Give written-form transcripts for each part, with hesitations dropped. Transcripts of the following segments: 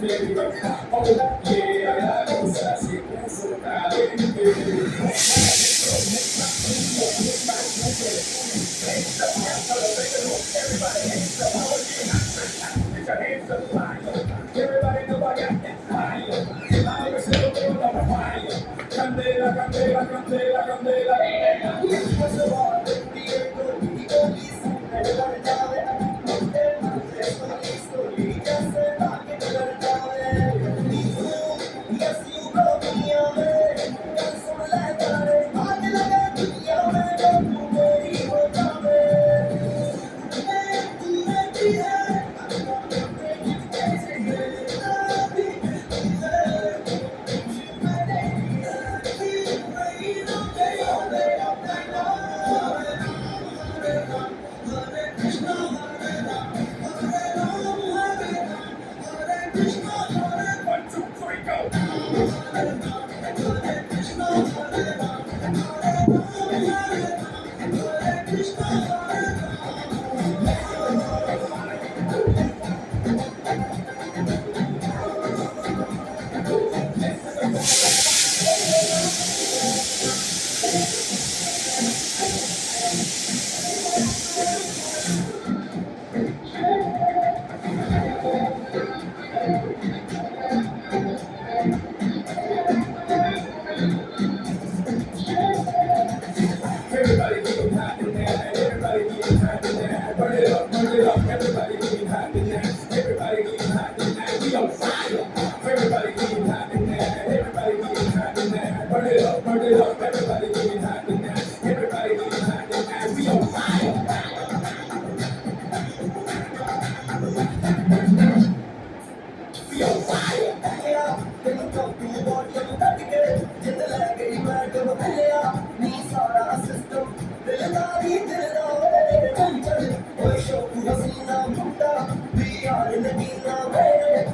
Everybody know I got that fire. I'm a single girl on the fire. Candela, candela, candela, candela. What's the war? Yes, you go me away. Yes, so like that. I like it. Yeah, man, don't you worry One, two, three, Everybody getting hot in there. Everybody getting hot in there. Burn it up, burn it up. Everybody getting hot in there. Everybody getting hot in there. We on fire. Everybody getting hot in there. Everybody getting hot in there. Burn it up, burn it up. Everybody getting hot in there. Everybody getting hot in there. We on fire. We on fire. We are in the Nina way.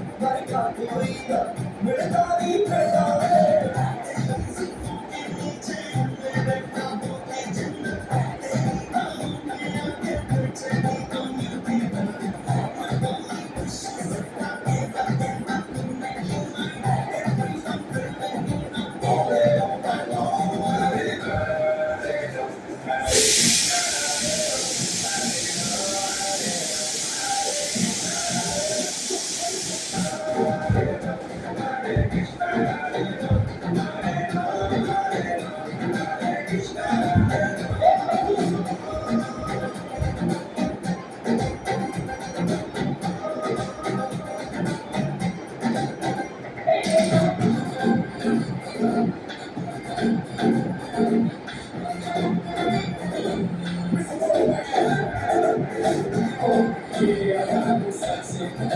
Yeah, I got this sexy.